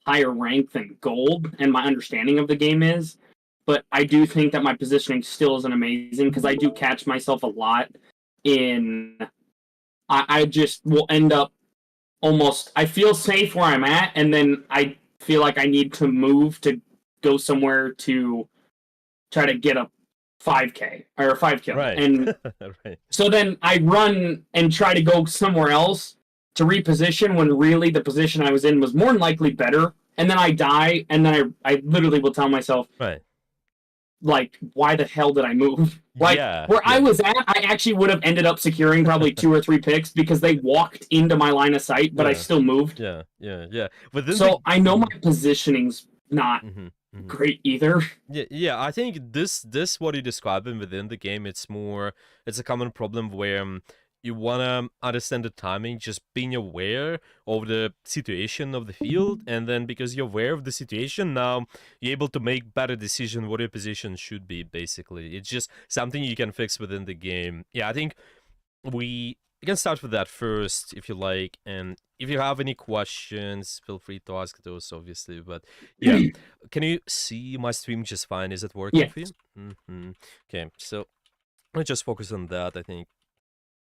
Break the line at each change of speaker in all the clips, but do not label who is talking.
higher rank than gold, and my understanding of the game is. But I do think that my positioning still isn't amazing because I do catch myself a lot in. I just will end up almost. I feel safe where I'm at, and then I feel like I need to move to go somewhere to try to get a 5K or a 5 kill.
Right.
And
right.
so then I run and try to go somewhere else to reposition when really the position I was in was more than likely better. And then I die, and then I literally will tell myself,
Right.
like, why the hell did I move? Like,
Yeah,
where
yeah.
I was at, I actually would have ended up securing probably 2 or 3 picks because they walked into my line of sight, but I
Yeah.
still moved.
Yeah.
So I know my positioning's not
Mhm.
great either.
Yeah. I think this what you described within the game, it's a common problem where you wanna understand the timing, just being aware of the situation of the field, and then because you're aware of the situation, now you're able to make better decision what your position should be. Basically, it's just something you can fix within the game. Yeah, I think we can start with that first, if you like, and if you have any questions, feel free to ask those, obviously. But yeah, can you see my stream just fine? Is it working
Yeah.
for you? Okay, so let's just focus on that. I think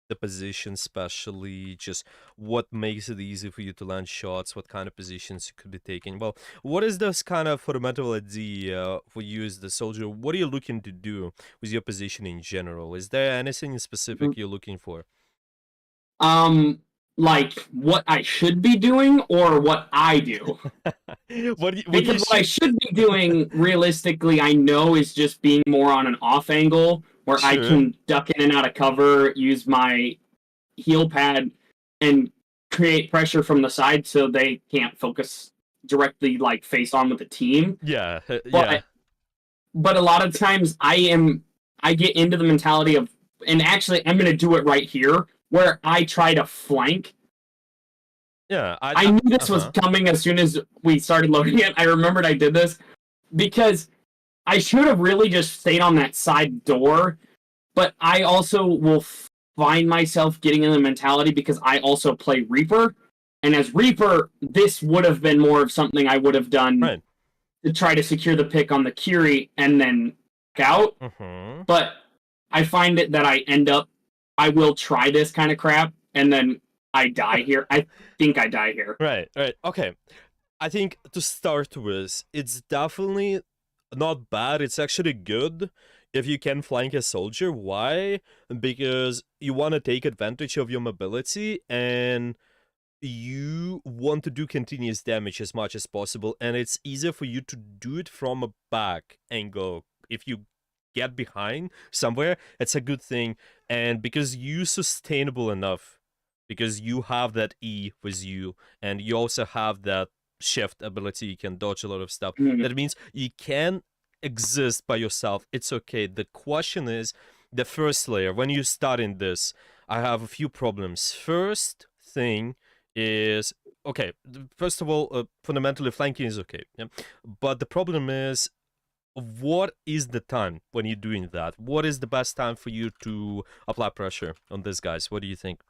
the position, especially just what makes it easy for you to land shots, what kind of positions you could be taking. Well, what is this kind of fundamental idea for you as the soldier? What are you looking to do with your position in general? Is there anything specific you're looking for?
Like what I should be doing or what I do. Because what I should be doing, realistically, I know is just being more on an off angle where I
Sure.
can duck in and out of cover, use my heel pad, and create pressure from the side so they can't focus directly like face on with the team.
Yeah,
But a lot of times I get into the mentality of, and actually I'm gonna do it right here where I try to flank.
Yeah,
I knew this was coming as soon as we started loading it. I remembered I did this because I should have really just stayed on that side door, but I also will find myself getting in the mentality because I also play Reaper, and as Reaper, this would have been more of something I would have done to try to secure the pick on the Curie and then out. But I find it that I will try this kind of crap, and then I die here. I think I die here.
Right. Okay. I think to start with, it's definitely not bad. It's actually good if you can flank a soldier. Why? Because you want to take advantage of your mobility and you want to do continuous damage as much as possible, and it's easier for you to do it from a back angle. If you get behind somewhere, it's a good thing, and because you're sustainable enough, because you have that E with you, and you also have that shift ability, you can dodge a lot of stuff. That means you can exist by yourself. It's okay. The question is, the first layer, when you start in this, I have a few problems. First thing is, okay, first of all, fundamentally flanking is okay, yeah? But the problem is, what is the time when you're doing that? What is the best time for you to apply pressure on these guys? What do you think?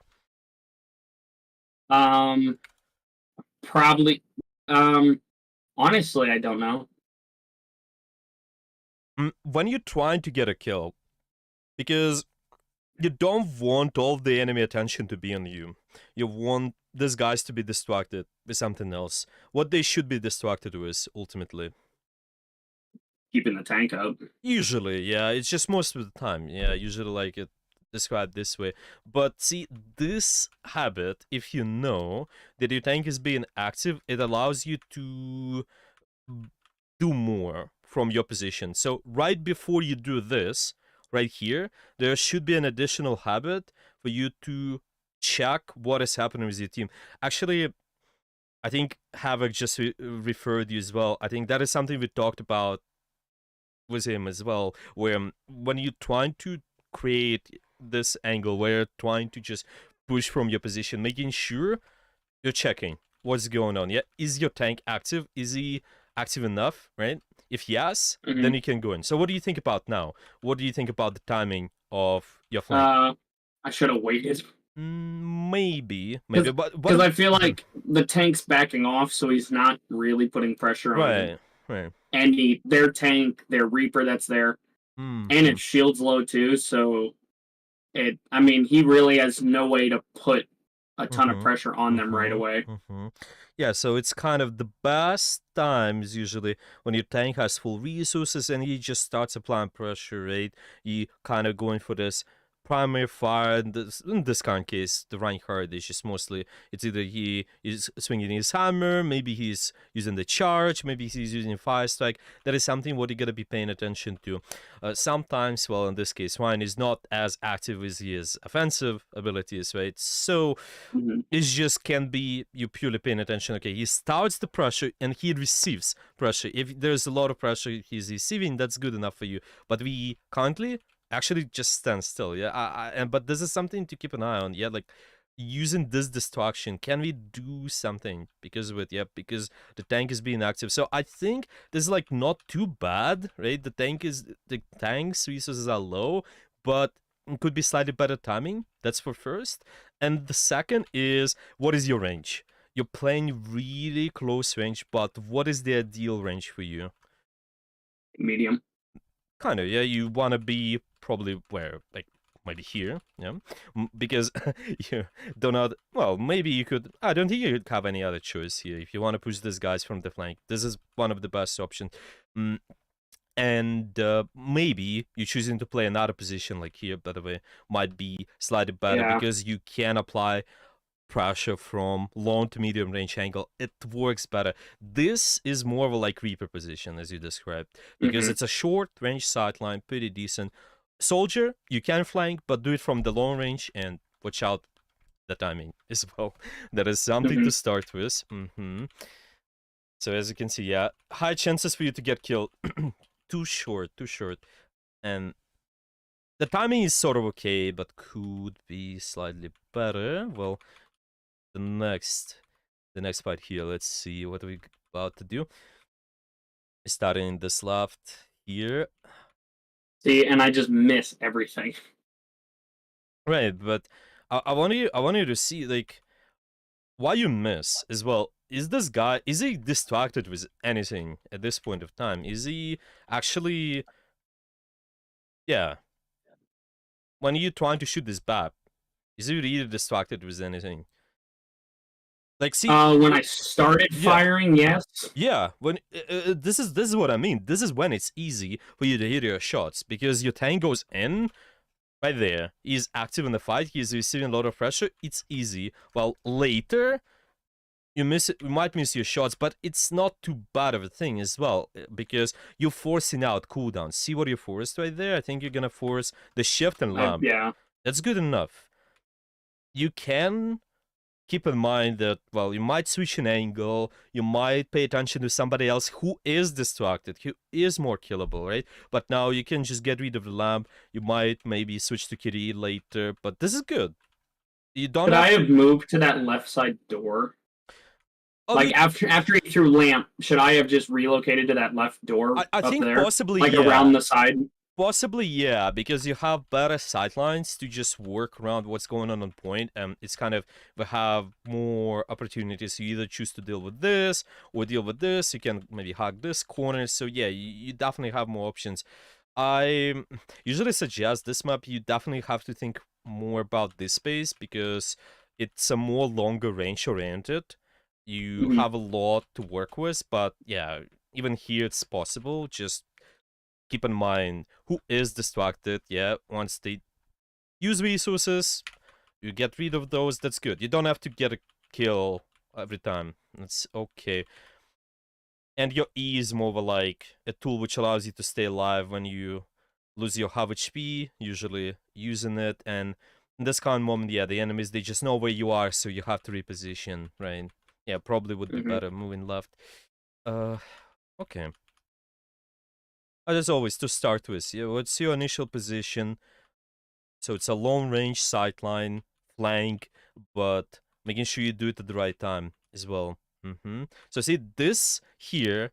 Probably. Honestly, I don't know.
When you're trying to get a kill, because you don't want all the enemy attention to be on you. You want these guys to be distracted with something else. What they should be distracted with, ultimately.
Keeping the tank up.
Usually, yeah. It's just most of the time. Yeah, usually like it described this way. But see, this habit, if you know that your tank is being active, it allows you to do more from your position. So right before you do this, right here, there should be an additional habit for you to check what is happening with your team. Actually, I think Havoc just referred you as well. I think that is something we talked about with him as well, where when you're trying to create this angle, where you're trying to just push from your position, making sure you're checking what's going on. Yeah, is your tank active? Is he active enough, right? If yes, then you can go in. So what do you think about now? What do you think about the timing of your flank?
I should have waited.
Maybe,
Because
but
I feel like the tank's backing off, so he's not really putting pressure on
right, right.
their tank, their Reaper that's there, and
Mm-hmm.
its shield's low too. So I mean, he really has no way to put a ton of
Mm-hmm.
pressure on them right
Mm-hmm.
away.
Mm-hmm. Yeah, so it's kind of the best times usually when your tank has full resources and he just starts applying pressure, right? You kind of going for this primary fire. In this kind of case, the Reinhardt is just mostly it's either he is swinging his hammer, maybe he's using the charge, maybe he's using fire strike. That is something what you gotta be paying attention to. Sometimes, well, in this case, Ryan is not as active as his offensive abilities, right? So
Mhm.
it just can be you purely paying attention. Okay, he starts the pressure and he receives pressure. If there's a lot of pressure he's receiving, that's good enough for you. But we currently actually just stand still. Yeah, but this is something to keep an eye on. Yeah, like using this distraction, can we do something because of it? Yeah, because the tank is being active. So I think this is like not too bad, right? The tank's resources are low, but it could be slightly better timing. That's for first. And the second is, what is your range? You're playing really close range, but what is the ideal range for you?
Medium.
Kind of, yeah. You want to be probably where, like, maybe here, yeah, because you do not. Well, maybe you could. I don't think you have any other choice here. If you want to push these guys from the flank, this is one of the best options. Mm, and maybe you choosing to play another position like here, by the way, might be slightly better
Yeah.
because you can apply pressure from long to medium range angle. It works better. This is more of a like Reaper position as you described because
Hmm.
it's a short range sideline, pretty decent. Soldier, you can flank, but do it from the long range and watch out the timing as well. That is something
Hmm.
to start with. So as you can see, yeah, high chances for you to get killed. Too short, too short. And the timing is sort of okay, but could be slightly better. Well, the next part here, let's see what we about to do. Starting this left here.
See, and I just miss everything.
Right, but I want you to see like why you miss as well. Is this guy is he distracted with anything at this point of time? Is he actually yeah, when you're trying to shoot this bat, is he really distracted with anything? Like see
When I started
yeah.
firing, yes.
Yeah, when this is what I mean. This is when it's easy for you to hit your shots because your tank goes in right there. He's active in the fight. He's receiving a lot of pressure. It's easy. While later you miss it, you might miss your shots, but it's not too bad of a thing as well because you're forcing out cooldowns. See what you forced right there? I think you're gonna force the shift and lamp.
Yeah.
That's good enough. You can keep in mind that, well, you might switch an angle, you might pay attention to somebody else who is distracted, who is more killable, right? But now you can just get rid of the lamp. You might maybe switch to Kiri later, but this is good. You don't
Could
have
I
to.
have moved to that left side door?
Oh,
Like after he threw lamp, should I have just relocated to that left door
I
up
think
there,
possibly,
like
yeah.
around the side?
Possibly, yeah, because you have better sightlines to just work around what's going on point. It's kind of we have more opportunities. You either choose to deal with this or deal with this. You can maybe hug this corner. So yeah, you definitely have more options. I usually suggest this map. You definitely have to think more about this space because it's a more longer range oriented. You
Hmm.
have a lot to work with, but yeah, even here it's possible. Just keep in mind who is distracted. Yeah, once they use resources, you get rid of those. That's good. You don't have to get a kill every time. That's okay. And your E is more of a, like a tool which allows you to stay alive when you lose your half HP, usually using it. And in this kind of moment, yeah, the enemies, they just know where you are, so you have to reposition, right? Yeah, probably would be
Hmm.
better moving left. Uh, okay. As always, to start with, yeah, what's your initial position? So it's a long range sightline, flank, but making sure you do it at the right time as well. So see this here.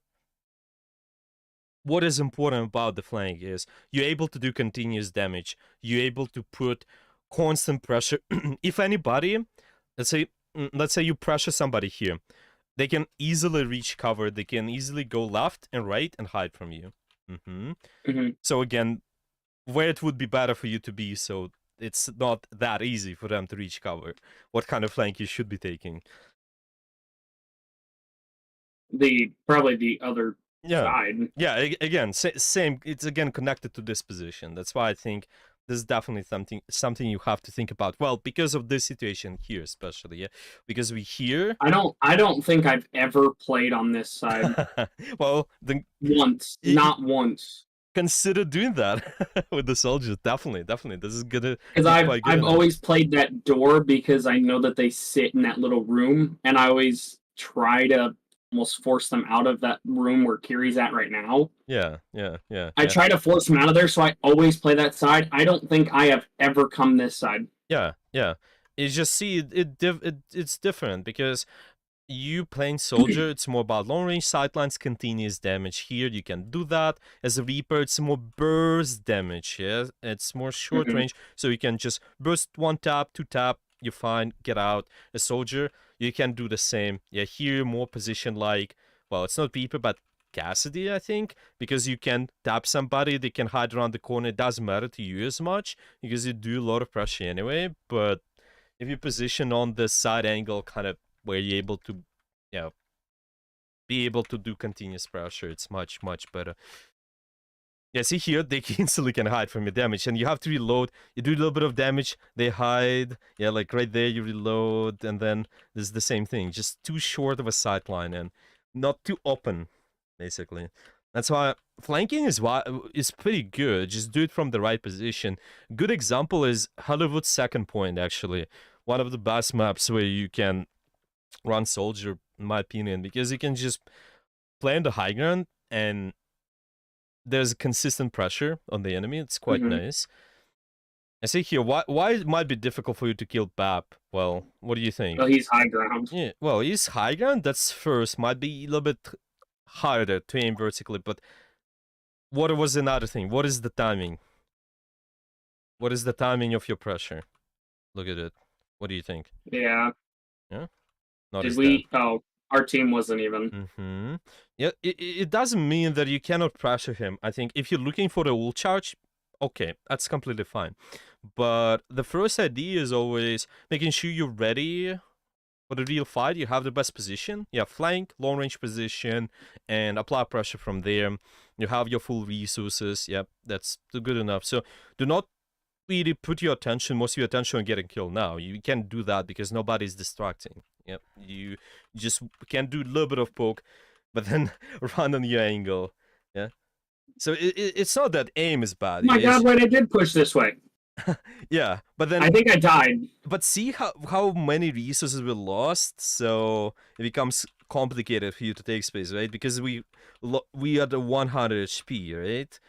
What is important about the flank is you're able to do continuous damage. You're able to put constant pressure. If anybody, let's say you pressure somebody here, they can easily reach cover. They can easily go left and right and hide from you. So again, where it would be better for you to be, so it's not that easy for them to reach cover. What kind of flank you should be taking?
Probably the other
Yeah,
side.
yeah. Again, same. It's again connected to this position. That's why I think this is definitely something you have to think about. Well, because of this situation here, especially, yeah, because we here.
I don't think I've ever played on this side.
Well, then
once, not once.
Consider doing that with the soldiers. Definitely. This is gonna.
Because I've always played that door because I know that they sit in that little room, and I always try to almost force them out of that room where Kiri's at right now.
Yeah.
I try to force them out of there, so I always play that side. I don't think I have ever come this side.
Yeah. You just see it's different because you playing soldier, it's more about long range sightlines, continuous damage. Here you can do that. As a Reaper, it's more burst damage. Yeah, it's more short range, so you can just burst 1 tap, 2 tap. You're fine. Get out. A soldier, you can do the same. Yeah, here more position like, well, it's not Reaper, but Cassidy, I think, because you can tap somebody, they can hide around the corner. It doesn't matter to you as much because you do a lot of pressure anyway. But if you position on the side angle, kind of where you're able to, be able to do continuous pressure, it's much better. Yeah, see here, they instantly can hide from your damage, and you have to reload. You do a little bit of damage, they hide. Yeah, like right there, you reload, and then there's the same thing. Just too short of a sightline and not too open, basically. That's why flanking is pretty good. Just do it from the right position. Good example is Hollywood's second point, actually. One of the best maps where you can run soldier, in my opinion, because you can just play on the high ground and there's consistent pressure on the enemy. It's quite nice. I see here, why it might be difficult for you to kill Bap? Well, what do you think?
Well, he's high ground.
Yeah, well, he's high ground. That's first. Might be a little bit harder to aim vertically, but what was another thing? What is the timing? What is the timing of your pressure? Look at it. What do you think?
Yeah.
Yeah?
Did we... That. Oh, our team wasn't even.
Yeah, it doesn't mean that you cannot pressure him. I think if you're looking for the ult charge, okay, that's completely fine. But the first idea is always making sure you're ready for the real fight. You have the best position. Yeah, flank, long range position, and apply pressure from there. You have your full resources. Yep, that's good enough. So do not really put most of your attention on getting killed now. You can't do that because nobody's distracting. Yep, you just can do a little bit of poke, but then run on your angle. Yeah. So it's not that aim is bad.
Oh my god, wait, I did push this way.
Yeah, but then
I think I died.
But see how many resources were lost, so it becomes complicated for you to take space, right? Because we are the 100 HP, right?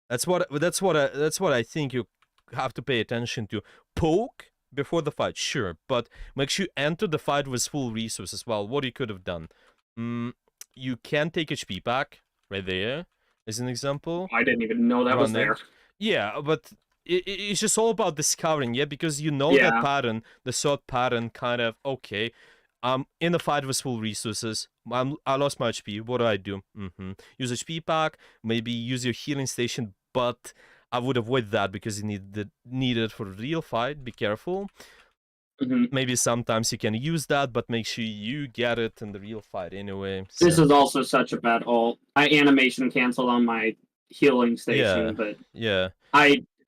That's what I think you have to pay attention to. Poke before the fight, sure, but make sure you enter the fight with full resources. Well, what you could have done, you can take HP back right there as an example.
I didn't even know that was there.
Yeah, but it's just all about discovering, yeah, because you know that pattern, the sword pattern, kind of, okay, in the fight with full resources, I lost my HP, what do? Use HP pack, maybe use your healing station, but I would avoid that because you need it for a real fight, be careful. Maybe sometimes you can use that, but make sure you get it in the real fight anyway.
So. This is also such a bad ult. I animation canceled on my healing station, but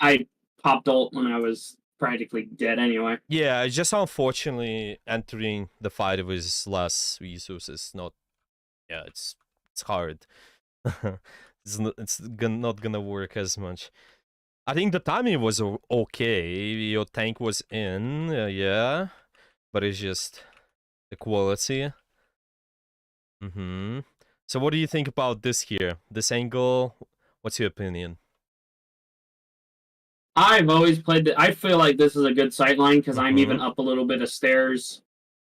I popped ult when I was practically dead anyway.
Yeah, just unfortunately entering the fight with less resources. It's hard. it's not gonna work as much. I think the timing was okay. Your tank was in, yeah, but it's just the quality. So what do you think about this here? This angle? What's your opinion?
I've always played I feel like this is a good sightline because I'm even up a little bit of stairs,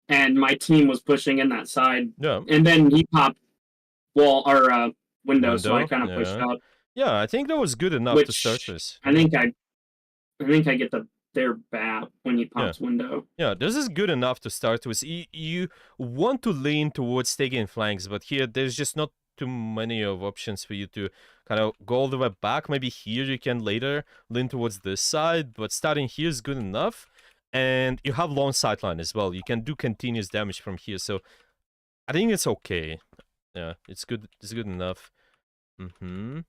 and my team was pushing in that side.
Yeah.
And then he popped window, so I kind of pushed out.
Yeah, I think that was good enough to surface.
I think I get the their bat when he
Yeah.
pops window.
Yeah, this is good enough to start with. You want to lean towards taking flanks, but here there's just not too many of options for you to kind of go all the way back. Maybe here you can later lean towards this side, but starting here is good enough. And you have long sightline as well. You can do continuous damage from here, so I think it's okay. Yeah, it's good. It's good enough. Mm-hmm.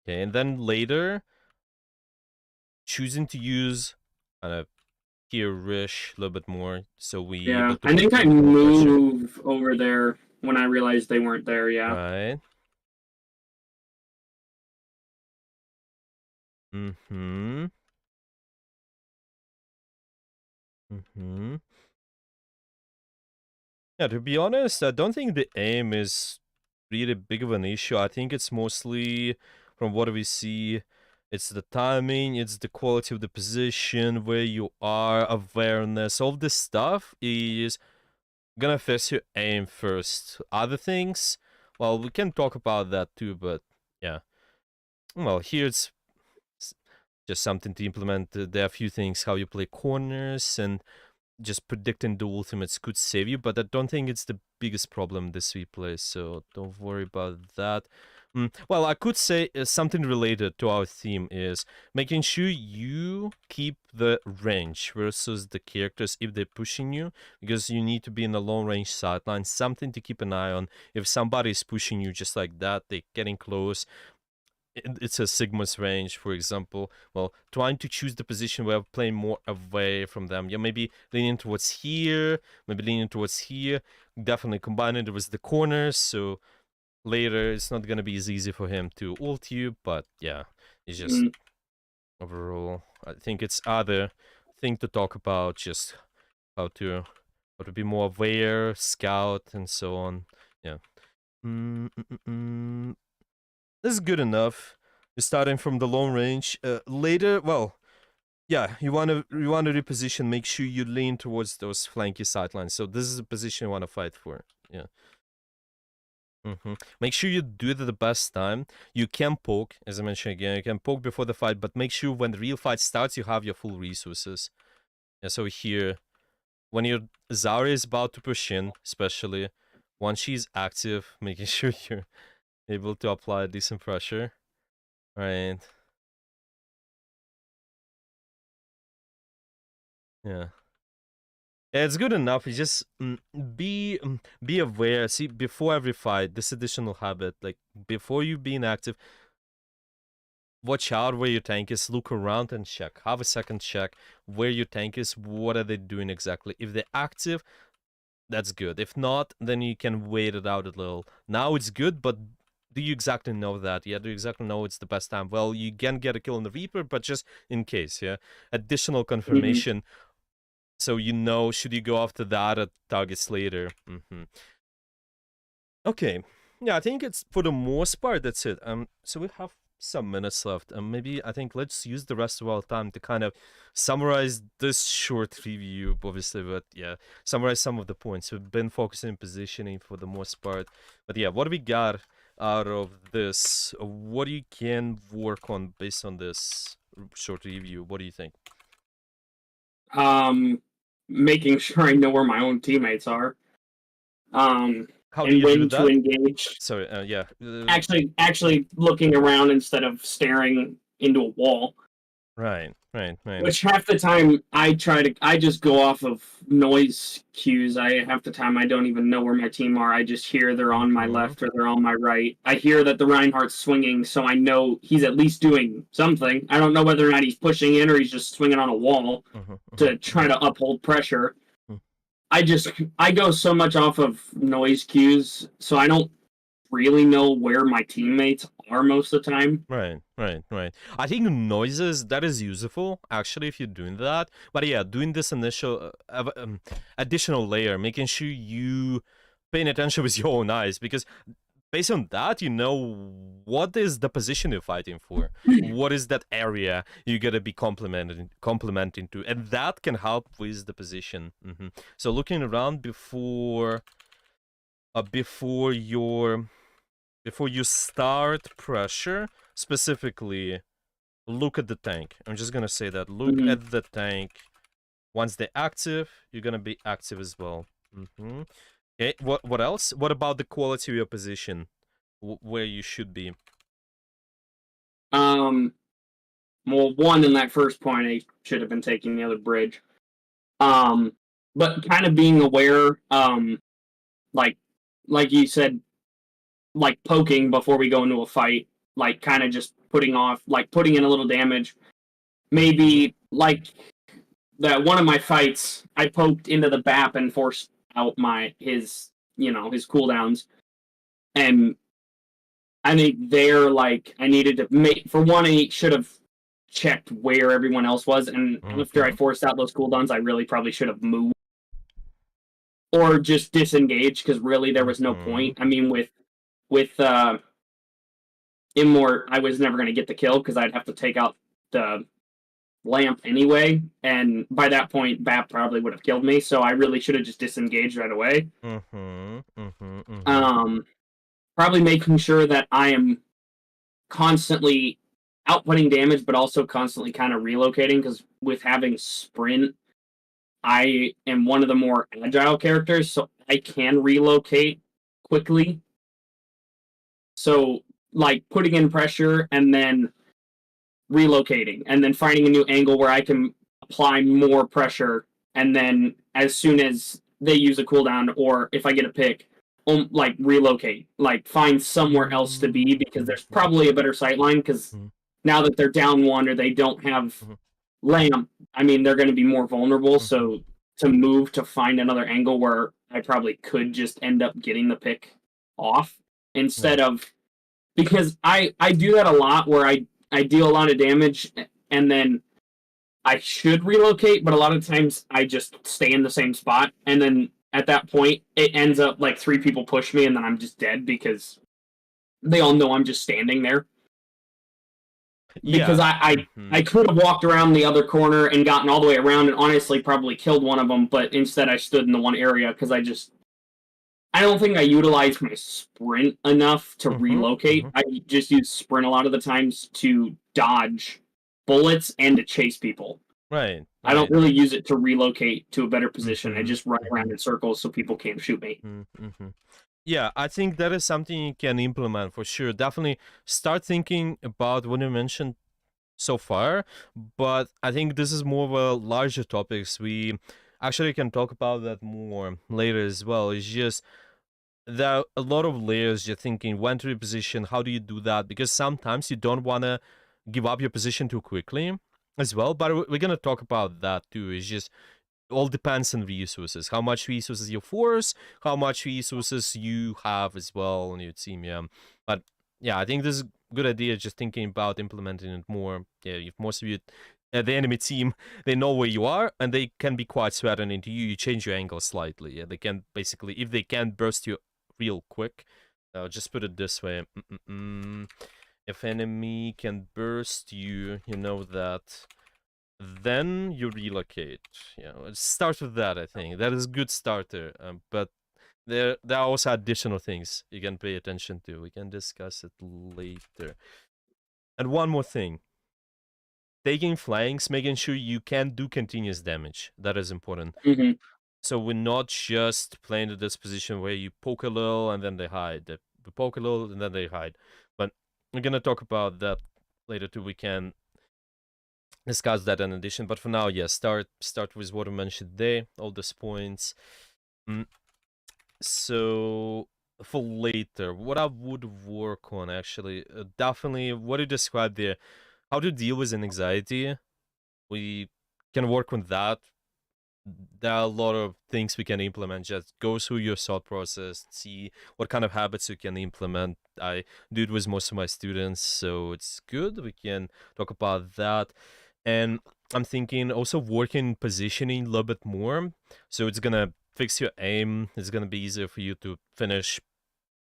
Okay, and then later, choosing to use kind of here-ish a little bit more, so we
Yeah,
able to
I
put
think I
more pressure.
move over there when I realized they weren't there. Yeah.
Right. Mm-hmm. Mm-hmm. Yeah, to be honest, I don't think the aim is really big of an issue. I think it's mostly, from what we see, it's the timing, it's the quality of the position, where you are, awareness. All this stuff is gonna affect your aim first. Other things, well, we can talk about that too, but yeah. Well, here it's just something to implement. There are a few things, how you play corners, and just predicting the ultimates could save you, but I don't think it's the biggest problem this replay, so don't worry about that. Well, I could say something related to our theme is making sure you keep the range versus the characters if they're pushing you, because you need to be in a long range sideline, something to keep an eye on. If somebody is pushing you just like that, they're getting close, it's a Sigma's range, for example. Well, trying to choose the position where I'm playing more away from them. Yeah, maybe leaning towards here, maybe leaning towards here. Definitely combining it with the corners, so later it's not gonna be as easy for him to ult you, but yeah, it's just overall, I think it's other thing to talk about, just how to be more aware, scout, and so on. Yeah. This is good enough. You're starting from the long range. Later, well, yeah, you wanna reposition. Make sure you lean towards those flanky sidelines. So this is a position you wanna fight for. Yeah. Make sure you do it at the best time. You can poke, as I mentioned again. You can poke before the fight, but make sure when the real fight starts, you have your full resources. Yeah. So here, when your Zarya is about to push in, especially once she's active, making sure you're able to apply decent pressure. Right. Yeah. Yeah, it's good enough. You just be aware. See, before every fight, this additional habit, like before you being active, watch out where your tank is. Look around and check. Have a second check where your tank is. What are they doing exactly? If they're active, that's good. If not, then you can wait it out a little. Now it's good, but do you exactly know that? Yeah, do you exactly know it's the best time? Well, you can get a kill on the Reaper, but just in case, yeah. Additional confirmation. So you know, should you go after that at targets later? Okay. Yeah, I think it's for the most part that's it. So we have some minutes left. Maybe I think let's use the rest of our time to kind of summarize this short review, obviously, but yeah, summarize some of the points. We've been focusing on positioning for the most part. But yeah, what do we got out of this? What you can work on based on this short review? What do you think?
Making sure I know where my own teammates are.
How do
And
you do
when to
that?
engage.
Sorry, yeah.
Actually looking around instead of staring into a wall.
Right.
Which half the time I just go off of noise cues. Half the time I don't even know where my team are. I just hear they're on my left or they're on my right. I hear that the Reinhardt's swinging, so I know he's at least doing something. I don't know whether or not he's pushing in or he's just swinging on a wall to try to uphold pressure. I go so much off of noise cues, so I don't really know where my teammates are most of the time.
Right. I think noises, that is useful, actually, if you're doing that. But yeah, doing this initial, additional layer, making sure you paying attention with your own eyes, because based on that, you know what is the position you're fighting for, what is that area you gotta be complementing to, and that can help with the position. So looking around before you start pressure, specifically look at the tank. I'm just gonna say that. Look
Hmm.
at the tank. Once they're active, you're gonna be active as well. Okay. What else? What about the quality of your position? Where you should be?
Um, well, one in that first point, I should have been taking the other bridge. Um, but kind of being aware, like like you said, like poking before we go into a fight, like kind of just putting off, like putting in a little damage. Maybe like that one of my fights, I poked into the BAP and forced out his his cooldowns, and I think there like I needed to make for one I should have checked where everyone else was, and after I
Mm-hmm.
forced out those cooldowns, I really probably should have moved or just disengaged because really there was no
Mm-hmm.
point. I mean, with Immort, I was never going to get the kill because I'd have to take out the lamp anyway, and by that point, BAP probably would have killed me. So I really should have just disengaged right away.
Mm-hmm. Mm-hmm. Mm-hmm.
Um, Probably making sure that I am constantly outputting damage, but also constantly kind of relocating because with having sprint, I am one of the more agile characters, so I can relocate quickly. So like putting in pressure and then relocating and then finding a new angle where I can apply more pressure, and then as soon as they use a cooldown or if I get a pick, like relocate, like find somewhere else to be because there's probably a better sight line because now that they're down one or they don't have lamp, I mean they're going to be more vulnerable.
Mm-hmm.
So to move to find another angle where I probably could just end up getting the pick off
Yeah.
instead of because I do that a lot where I deal a lot of damage and then I should relocate, but a lot of times I just stay in the same spot and then at that point it ends up like three people push me and then I'm just dead because they all know I'm just standing there. Because
Yeah. Mm-hmm.
I could have walked around the other corner and gotten all the way around and honestly probably killed one of them, but instead I stood in the one area because I don't think I utilize my sprint enough to
Mm-hmm.
relocate.
Mm-hmm.
I just use sprint a lot of the times to dodge bullets and to chase people.
Right.
I don't
Right.
really use it to relocate to a better position. I
Mm-hmm.
just run
Mm-hmm.
around in circles so people can't shoot me.
Mm-hmm. Yeah, I think that is something you can implement for sure. Definitely start thinking about what you mentioned so far, but I think this is more of a larger topics. We actually can talk about that more later as well. It's just there are a lot of layers you're thinking when to reposition, how do you do that? Because sometimes you don't want to give up your position too quickly as well, but we're going to talk about that too. It's just all depends on resources, how much resources you force, how much resources you have as well on your team. Yeah, but yeah, I think this is a good idea, just thinking about implementing it more. Yeah, if most of you the enemy team, they know where you are and they can be quite threatening into you. You change your angle slightly. Yeah, they can basically, if they can burst you real quick, just put it this way. If enemy can burst you, you know that then you relocate. You know, it starts with that. I think that is a good starter. But there are also additional things you can pay attention to. We can discuss it later. And one more thing: taking flanks, making sure you can do continuous damage. That is important.
Mm-hmm.
So we're not just playing to this position where you poke a little and then they hide. They poke a little and then they hide. But we're gonna talk about that later too. We can discuss that in addition. But for now, yeah, start with what I mentioned there, all these points. Mm, So for later, what I would work on actually, definitely what you described there, how to deal with anxiety. We can work on that. There are a lot of things we can implement. Just go through your thought process, see what kind of habits you can implement. I do it with most of my students, so it's good. We can talk about that. And I'm thinking also working positioning a little bit more. So it's gonna fix your aim. It's gonna be easier for you to finish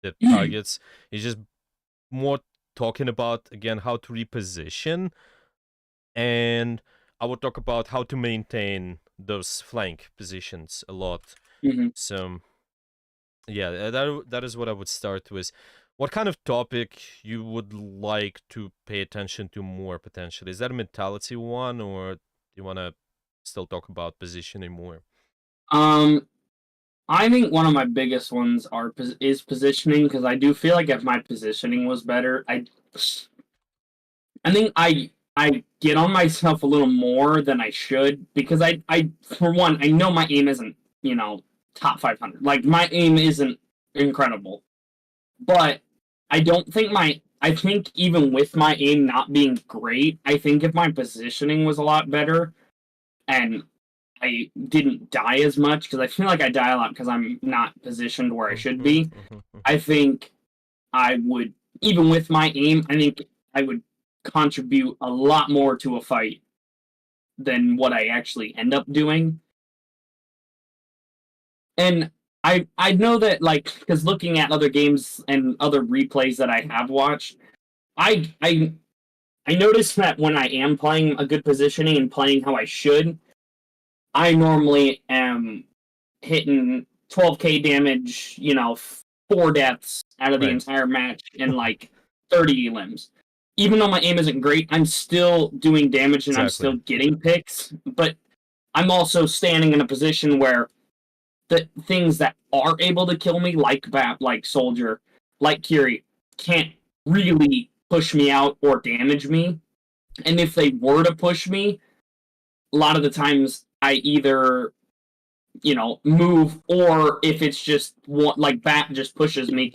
the targets. It's just more talking about again how to reposition, and I will talk about how to maintain those flank positions a lot.
Mm-hmm.
So yeah, that is what I would start with. What kind of topic you would like to pay attention to more potentially? Is that a mentality one, or do you want to still talk about positioning more?
Um, I think one of my biggest ones is positioning because I do feel like if my positioning was better, I think I get on myself a little more than I should because I for one I know my aim isn't top 500. Like my aim isn't incredible, but I don't think I think even with my aim not being great, I think if my positioning was a lot better and I didn't die as much because I feel like I die a lot because I'm not positioned where I should
Mhm,
be.
mhm,
I
mhm.
think I would, even with my aim, I think I would contribute a lot more to a fight than what I actually end up doing. And I know that because looking at other games and other replays that I have watched, I noticed that when I am playing a good positioning and playing how I should, I normally am hitting 12k damage, 4 deaths out of the
Right.
entire match and 30 limbs. Even though my aim isn't great, I'm still doing damage and I'm still
Exactly.
getting picks, but I'm also standing in a position where the things that are able to kill me, like Bat, like Soldier, like Kiri, can't really push me out or damage me. And if they were to push me, a lot of the times I either move, or if it's just like Bat just pushes me